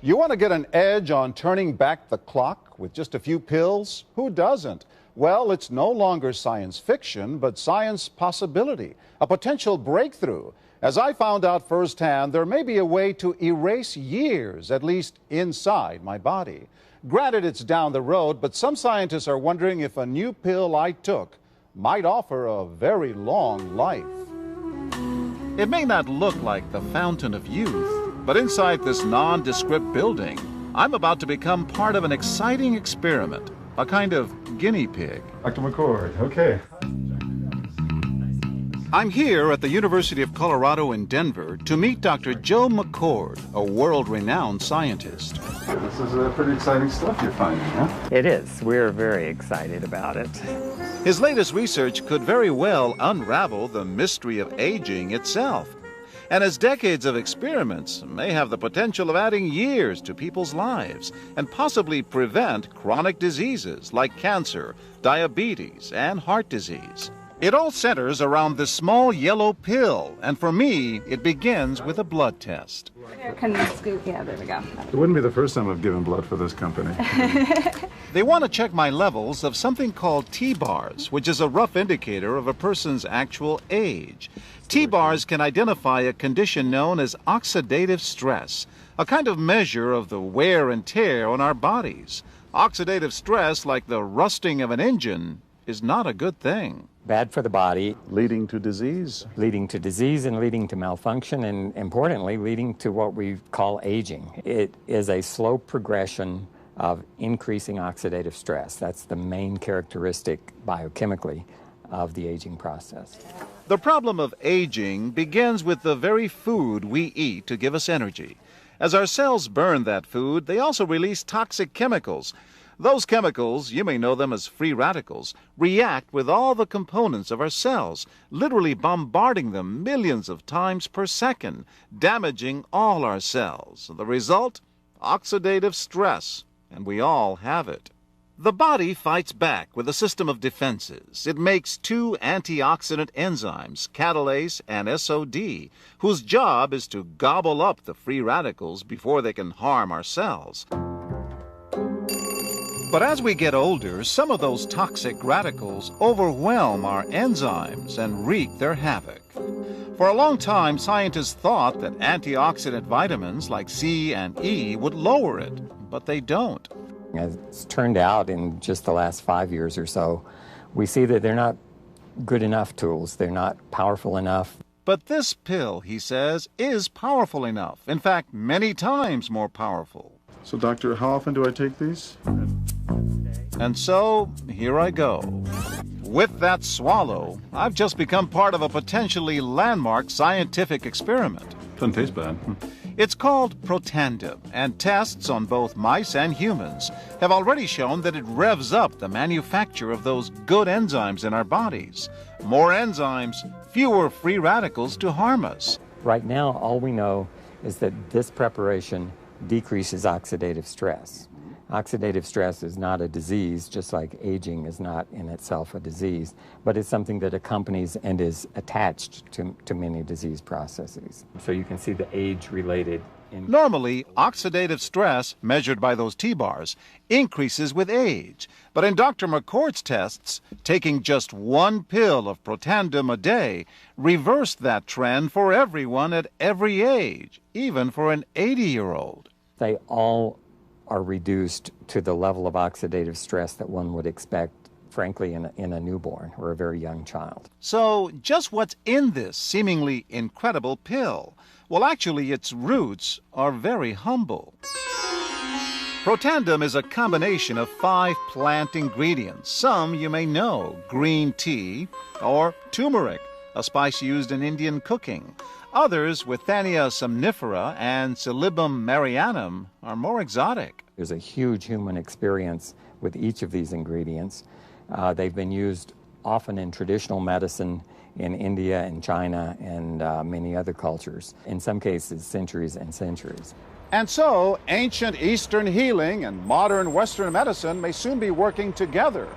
You want to get an edge on turning back the clock with just a few pills? Who doesn't? Well, it's no longer science fiction, but science possibility, a potential breakthrough. As I found out firsthand, there may be a way to erase years, at least inside my body. Granted, it's down the road, but some scientists are wondering if a new pill I took might offer a very long life. It may not look like the fountain of youth, but inside this nondescript building, I'm about to become part of an exciting experiment, a kind of guinea pig. Dr. McCord, okay. I'm here at the University of Colorado in Denver to meet Dr. Joe McCord, a world-renowned scientist. This is pretty exciting stuff you're finding, huh? It is. We're very excited about it. His latest research could very well unravel the mystery of aging itself. And his decades of experiments may have the potential of adding years to people's lives and possibly prevent chronic diseases like cancer, diabetes, and heart disease. It all centers around this small yellow pill, and for me, it begins with a blood test. Can you scoop? Yeah, there we go. It wouldn't be the first time I've given blood for this company. They want to check my levels of something called T-bars, which is a rough indicator of a person's actual age. T-bars can identify a condition known as oxidative stress, a kind of measure of the wear and tear on our bodies. Oxidative stress, like the rusting of an engine, is not a good thing. Bad for the body. Leading to disease. Leading to disease and leading to malfunction, and importantly, leading to what we call aging. It is a slow progression of increasing oxidative stress. That's the main characteristic biochemically of the aging process. The problem of aging begins with the very food we eat to give us energy. As our cells burn that food, they also release toxic chemicals. Those chemicals, you may know them as free radicals, react with all the components of our cells, literally bombarding them millions of times per second, damaging all our cells. The result? Oxidative stress, and we all have it. The body fights back with a system of defenses. It makes two antioxidant enzymes, catalase and SOD, whose job is to gobble up the free radicals before they can harm our cells. But as we get older, some of those toxic radicals overwhelm our enzymes and wreak their havoc. For a long time, scientists thought that antioxidant vitamins like C and E would lower it, but they don't. As it's turned out in just the last 5 years or so, we see that they're not good enough tools. They're not powerful enough. But this pill, he says, is powerful enough. In fact, many times more powerful. So, doctor, how often do I take these? And so, here I go. With that swallow, I've just become part of a potentially landmark scientific experiment. Doesn't taste bad. It's called Protandim, and tests on both mice and humans have already shown that it revs up the manufacture of those good enzymes in our bodies. More enzymes, fewer free radicals to harm us. Right now, all we know is that this preparation decreases oxidative stress. Oxidative stress is not a disease, just like aging is not in itself a disease, but it's something that accompanies and is attached to many disease processes. So you can see the age-related. Normally, oxidative stress, measured by those T-bars, increases with age. But in Dr. McCord's tests, taking just one pill of Protandim a day reversed that trend for everyone at every age, even for an 80-year-old. They all are reduced to the level of oxidative stress that one would expect, frankly, in a newborn or a very young child. So just what's in this seemingly incredible pill? Well, actually, its roots are very humble. Protandim is a combination of 5 plant ingredients. Some you may know: green tea or turmeric, a spice used in Indian cooking. Others, Withania somnifera and Silybum marianum, are more exotic. There's a huge human experience with each of these ingredients. They've been used often in traditional medicine in India and China and many other cultures, in some cases centuries and centuries. And so, ancient Eastern healing and modern Western medicine may soon be working together.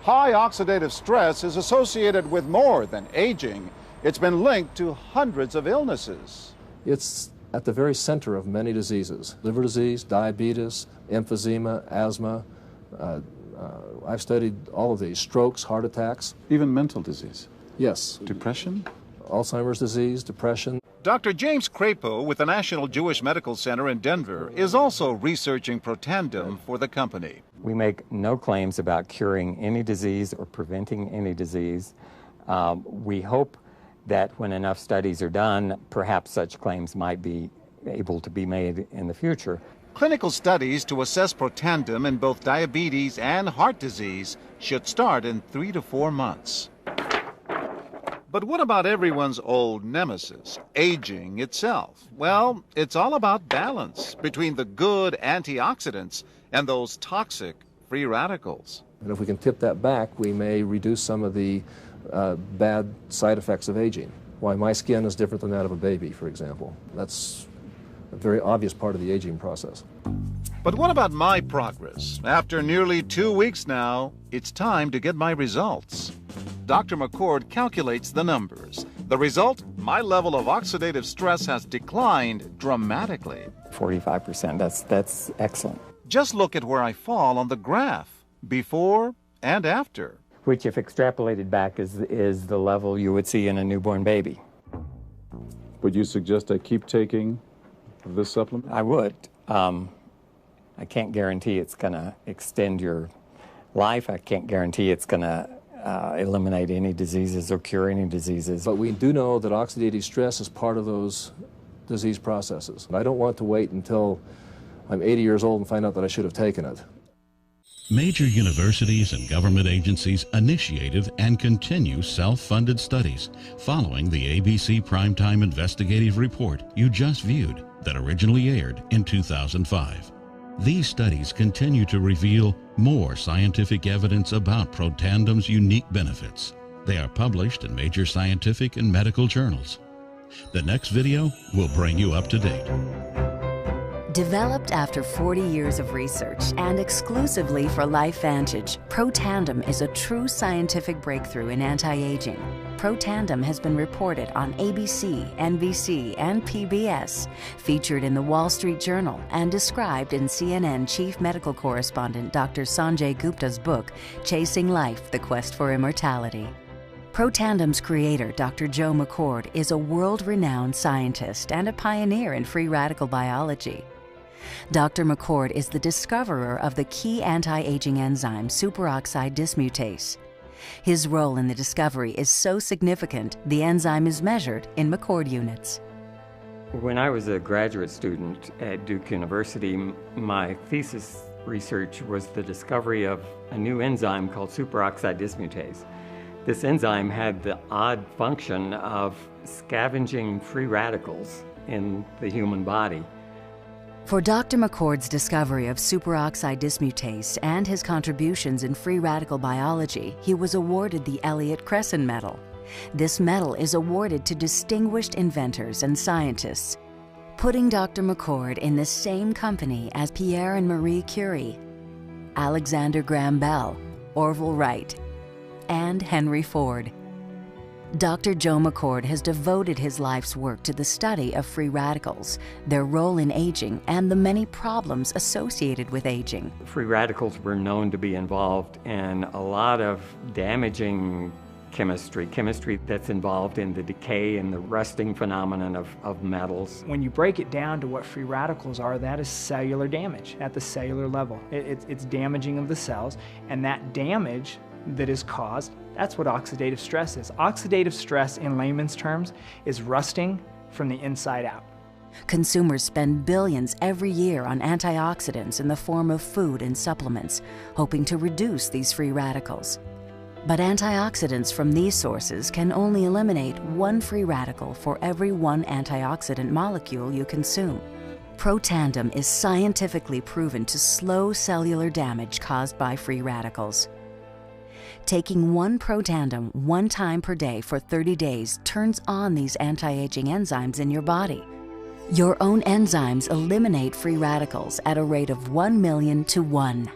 High oxidative stress is associated with more than aging. It's been linked to hundreds of illnesses. It's at the very center of many diseases: liver disease, diabetes, emphysema, asthma. I've studied all of these, strokes, heart attacks. Even mental disease. Yes. Depression? Alzheimer's disease, depression. Dr. James Crapo with the National Jewish Medical Center in Denver is also researching Protandim for the company. We make no claims about curing any disease or preventing any disease. We hope that when enough studies are done, perhaps such claims might be able to be made in the future. Clinical studies to assess Protandim in both diabetes and heart disease should start in 3 to 4 months. But what about everyone's old nemesis, aging itself? Well, it's all about balance between the good antioxidants and those toxic free radicals. And if we can tip that back, we may reduce some of the bad side effects of aging. Why my skin is different than that of a baby, for example. That's a very obvious part of the aging process. But what about my progress? After nearly 2 weeks now, it's time to get my results. Dr. McCord calculates the numbers. The result, my level of oxidative stress has declined dramatically. 45%, that's excellent. Just look at where I fall on the graph, before and after. Which, if extrapolated back, is the level you would see in a newborn baby. Would you suggest I keep taking this supplement? I would. I can't guarantee it's going to extend your life. I can't guarantee it's going to eliminate any diseases or cure any diseases. But we do know that oxidative stress is part of those disease processes. I don't want to wait until I'm 80 years old and find out that I should have taken it. Major universities and government agencies initiated and continue self-funded studies following the ABC Primetime Investigative report you just viewed that originally aired in 2005. These studies continue to reveal more scientific evidence about Protandim's unique benefits. They are published in major scientific and medical journals. The next video will bring you up to date. Developed after 40 years of research and exclusively for LifeVantage, Protandim is a true scientific breakthrough in anti-aging. Protandim has been reported on ABC, NBC, and PBS, featured in the Wall Street Journal, and described in CNN Chief Medical Correspondent Dr. Sanjay Gupta's book, Chasing Life, The Quest for Immortality. Protandim's creator, Dr. Joe McCord, is a world-renowned scientist and a pioneer in free radical biology. Dr. McCord is the discoverer of the key anti-aging enzyme superoxide dismutase. His role in the discovery is so significant, the enzyme is measured in McCord units. When I was a graduate student at Duke University, my thesis research was the discovery of a new enzyme called superoxide dismutase. This enzyme had the odd function of scavenging free radicals in the human body. For Dr. McCord's discovery of superoxide dismutase and his contributions in free radical biology, he was awarded the Elliott Cresson Medal. This medal is awarded to distinguished inventors and scientists, putting Dr. McCord in the same company as Pierre and Marie Curie, Alexander Graham Bell, Orville Wright, and Henry Ford. Dr. Joe McCord has devoted his life's work to the study of free radicals, their role in aging, and the many problems associated with aging. Free radicals were known to be involved in a lot of damaging chemistry that's involved in the decay and the rusting phenomenon of metals. When you break it down to what free radicals are, that is cellular damage at the cellular level. It's damaging of the cells, and that damage that is caused, that's what oxidative stress is. Oxidative stress, in layman's terms, is rusting from the inside out. Consumers spend billions every year on antioxidants in the form of food and supplements, hoping to reduce these free radicals. But antioxidants from these sources can only eliminate one free radical for every one antioxidant molecule you consume. Protandim is scientifically proven to slow cellular damage caused by free radicals. Taking one Protandim 1 time per day for 30 days turns on these anti-aging enzymes in your body. Your own enzymes eliminate free radicals at a rate of 1 million to 1.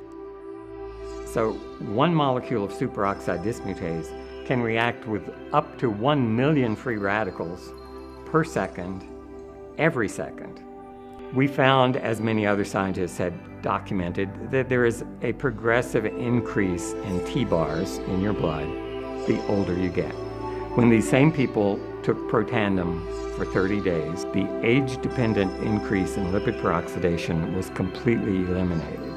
So 1 molecule of superoxide dismutase can react with up to 1 million free radicals per second every second. We found, as many other scientists had documented, that there is a progressive increase in T-bars in your blood the older you get. When these same people took Protandim for 30 days, the age-dependent increase in lipid peroxidation was completely eliminated.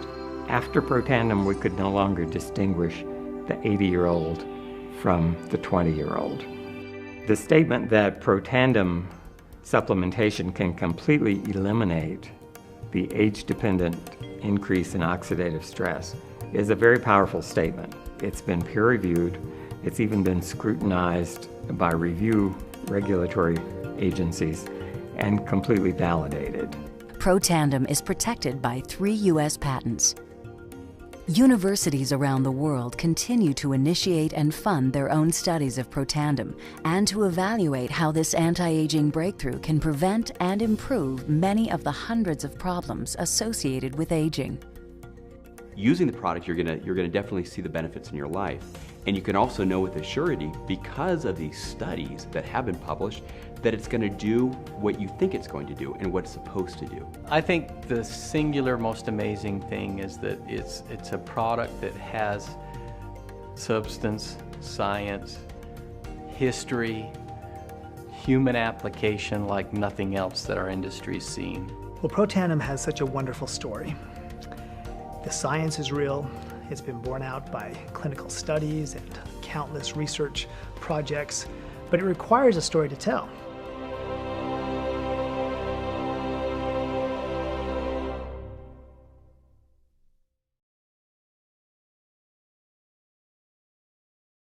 After Protandim, we could no longer distinguish the 80-year-old from the 20-year-old. The statement that Protandim supplementation can completely eliminate the age-dependent increase in oxidative stress is a very powerful statement. It's been peer-reviewed. It's even been scrutinized by review regulatory agencies and completely validated. Protandim is protected by 3 U.S. patents. Universities around the world continue to initiate and fund their own studies of Protandim and to evaluate how this anti-aging breakthrough can prevent and improve many of the hundreds of problems associated with aging. Using the product, you're gonna definitely see the benefits in your life. And you can also know with a surety, because of these studies that have been published, that it's gonna do what you think it's going to do and what it's supposed to do. I think the singular most amazing thing is that it's a product that has substance, science, history, human application like nothing else that our industry's seen. Well, Protandim has such a wonderful story. The science is real. It's been borne out by clinical studies and countless research projects, but it requires a story to tell.